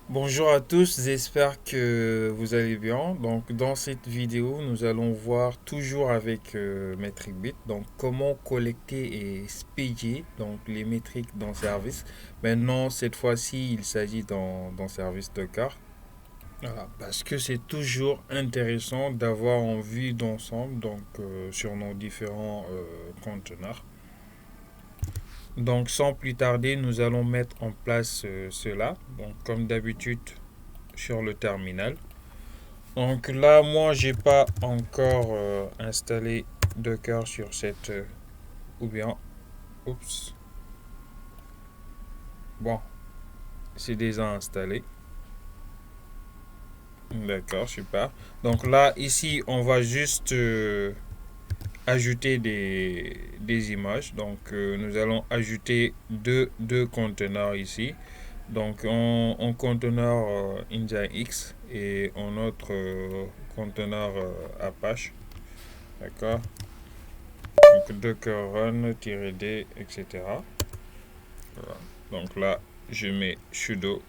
Bonjour à tous, j'espère que vous allez bien. Donc dans cette vidéo, nous allons voir toujours avec MetricBit, donc comment collecter et spédier donc les métriques dans service. Maintenant, cette fois-ci, il s'agit dans service Docker. Voilà, parce que c'est toujours intéressant d'avoir en vue d'ensemble donc sur nos différents conteneurs. Donc sans plus tarder, nous allons mettre en place cela. Donc comme d'habitude sur le terminal. Donc là, moi, j'ai pas encore installé Docker sur cette ou bien, oups, bon, c'est déjà installé. D'accord, super. Donc là, ici, on va juste ajouter des images. Donc nous allons ajouter deux conteneurs ici. Donc un conteneur NGINX et un autre conteneur Apache. D'accord. Donc docker run-d, etc. Voilà. Donc là, je mets sudo.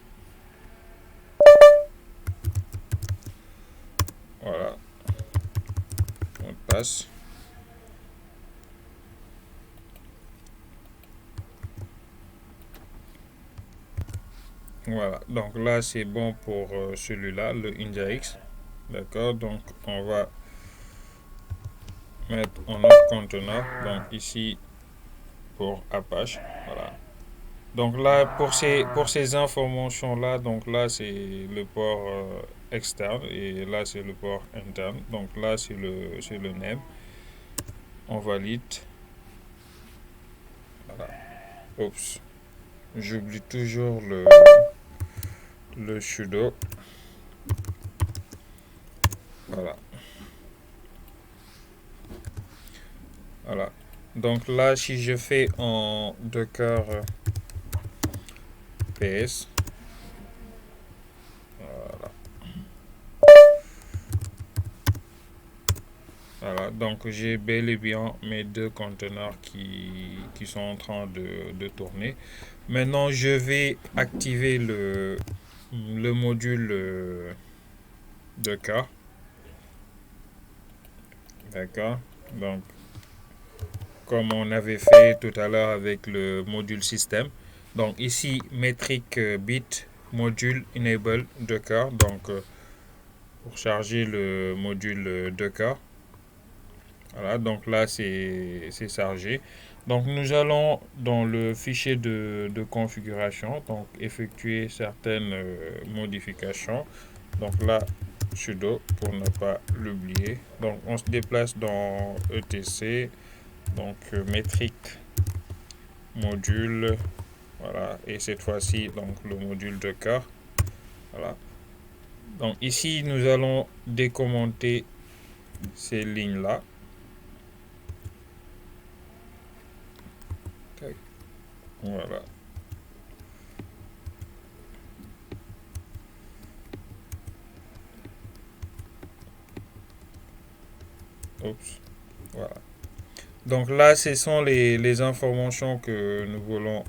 Voilà, on passe. Voilà, donc là c'est bon pour celui-là, le Nginx. D'accord, donc on va mettre un autre conteneur. Donc ici pour Apache. Voilà. Donc là pour ces informations là, donc là c'est le port externe et là c'est le port interne. Donc là c'est le name. On valide. Voilà. Oups. J'oublie toujours le sudo. Voilà. Voilà. Donc là, si je fais en Docker PS, voilà. Voilà. Donc j'ai bel et bien mes deux conteneurs qui sont en train de tourner. Maintenant, je vais activer le module Docker. D'accord. Donc, comme on avait fait tout à l'heure avec le module système. Donc ici, metric bit module enable Docker. Donc pour charger le module Docker. Voilà, donc là c'est chargé. Donc nous allons dans le fichier de configuration, donc effectuer certaines modifications. Donc là, sudo pour ne pas l'oublier. Donc on se déplace dans etc. Donc métrique module, voilà, et cette fois-ci donc le module Docker. Voilà. Donc ici nous allons décommenter ces lignes là. Voilà. Oups. Voilà. Donc là, ce sont les informations que nous voulons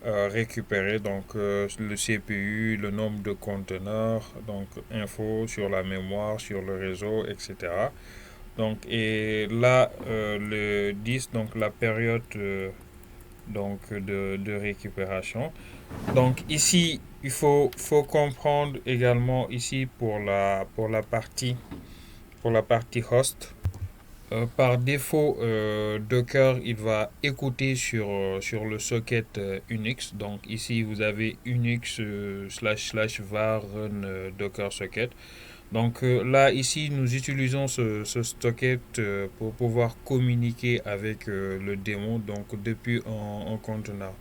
récupérer. Donc le CPU, le nombre de conteneurs, donc info sur la mémoire, sur le réseau, etc. Donc et là, le 10, donc la période donc de récupération. Donc ici, faut comprendre également ici pour la partie host. Par défaut, Docker, il va écouter sur le socket Unix. Donc ici, vous avez Unix / var run Docker socket. Donc là, ici, nous utilisons ce socket pour pouvoir communiquer avec le démon donc depuis un conteneur.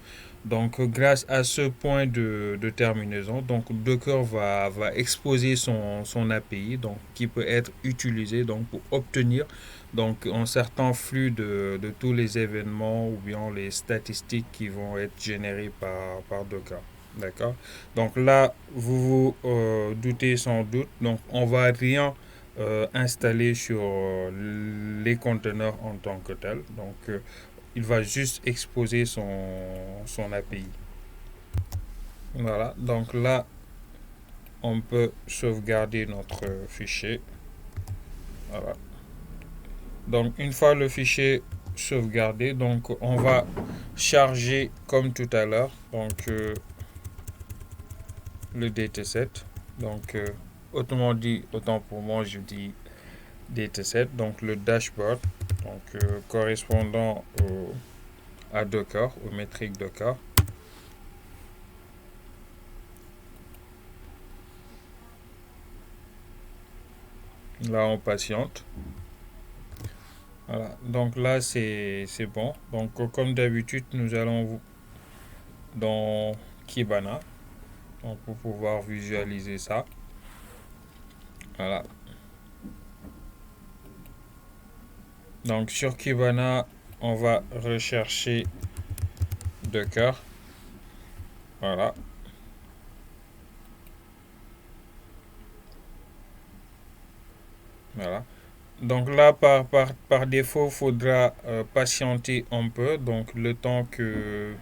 Donc grâce à ce point de terminaison, donc Docker va exposer son API donc, qui peut être utilisé donc, pour obtenir donc, un certain flux de tous les événements ou bien les statistiques qui vont être générées par Docker. D'accord. Donc là, vous vous doutez sans doute. Donc on va rien installer sur les conteneurs en tant que tel. Donc il va juste exposer son API. Voilà. Donc là, on peut sauvegarder notre fichier. Voilà. Donc une fois le fichier sauvegardé, donc on va charger comme tout à l'heure donc le dataset. Donc autrement dit, autant pour moi je dis dataset, donc le dashboard, donc correspondant à Docker, aux métriques Docker. Là on patiente. Voilà, donc là c'est bon. Donc comme d'habitude, nous allons dans Kibana, donc pour pouvoir visualiser ça. Voilà. Donc sur Kibana, on va rechercher Docker. Voilà. Voilà. Donc là, par défaut, il faudra patienter un peu, donc le temps que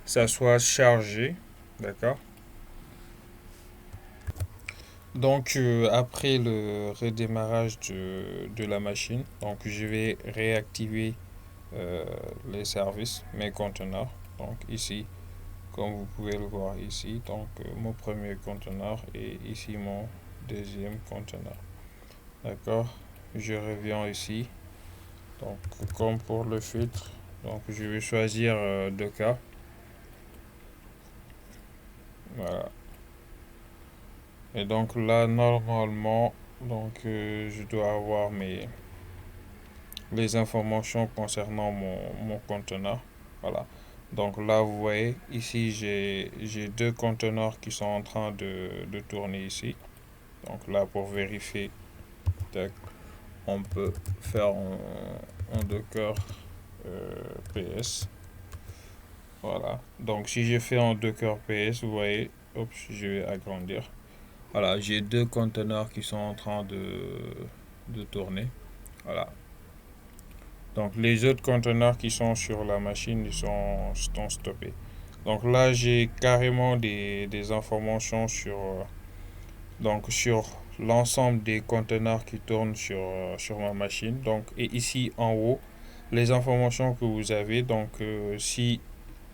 ça soit chargé. D'accord. Donc après le redémarrage de la machine, donc je vais réactiver euh, les services, mes conteneurs. Donc ici, comme vous pouvez le voir ici, donc mon premier conteneur et ici mon deuxième conteneur. D'accord. Je reviens ici. Donc comme pour le filtre, donc je vais choisir Docker. Voilà. Et donc là normalement, donc je dois avoir les informations concernant mon conteneur. Voilà. Donc là, vous voyez, ici, j'ai deux conteneurs qui sont en train de tourner ici. Donc là, pour vérifier, tac, on peut faire en Docker PS. Voilà. Donc si je fais en Docker PS, vous voyez, hop, je vais agrandir. Voilà, j'ai deux conteneurs qui sont en train de tourner. Voilà. Donc les autres conteneurs qui sont sur la machine, ils sont stoppés. Donc là, j'ai carrément des informations sur l'ensemble des conteneurs qui tournent sur ma machine. Donc, et ici en haut, les informations que vous avez. Donc si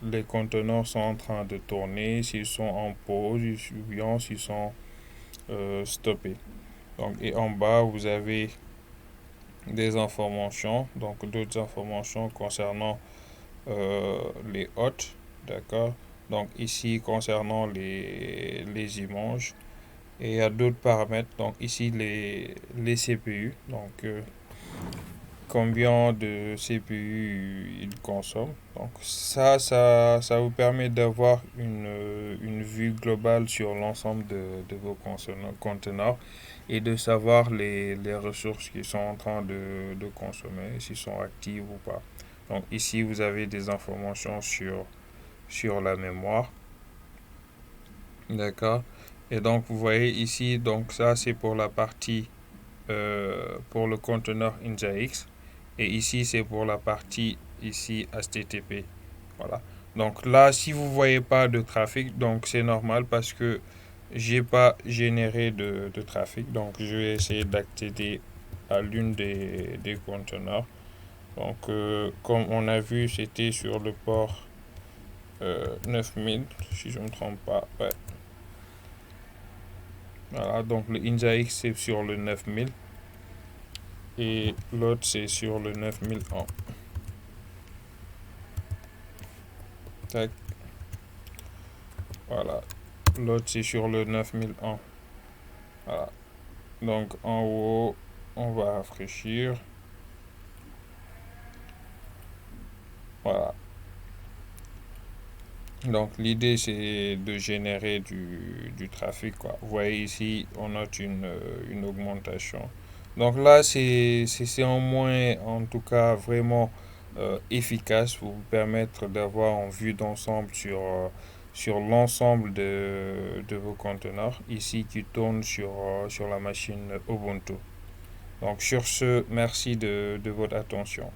les conteneurs sont en train de tourner, s'ils sont en pause, ou bien s'ils sont stoppés. Donc, et en bas, vous avez des informations, donc d'autres informations concernant les hôtes, d'accord. Donc ici concernant les images et il y a d'autres paramètres. Donc ici les CPU, donc combien de CPU il consomme. Donc ça vous permet d'avoir une vue globale sur l'ensemble de vos conteneurs et de savoir les ressources qui sont en train de consommer, s'ils sont actives ou pas. Donc ici, vous avez des informations sur la mémoire. D'accord. Et donc, vous voyez ici, donc ça, c'est pour la partie, pour le conteneur Nginx. Et ici, c'est pour la partie, ici, HTTP. Voilà. Donc là, si vous voyez pas de trafic, donc c'est normal parce que j'ai pas généré de trafic. Donc je vais essayer d'accéder à l'une des conteneurs. Donc comme on a vu, c'était sur le port 9000, si je ne me trompe pas. Ouais. Voilà, donc le Nginx c'est sur le 9000 et l'autre c'est sur le 9001. Tac. Voilà. L'autre c'est sur le 9001. Voilà. Donc en haut, on va rafraîchir. Voilà. Donc l'idée c'est de générer du trafic, quoi. Vous voyez ici, on note une augmentation. Donc là, c'est en moins, en tout cas, vraiment efficace pour vous permettre d'avoir une vue d'ensemble sur l'ensemble de vos conteneurs ici qui tournent sur la machine Ubuntu. Donc sur ce, merci de votre attention.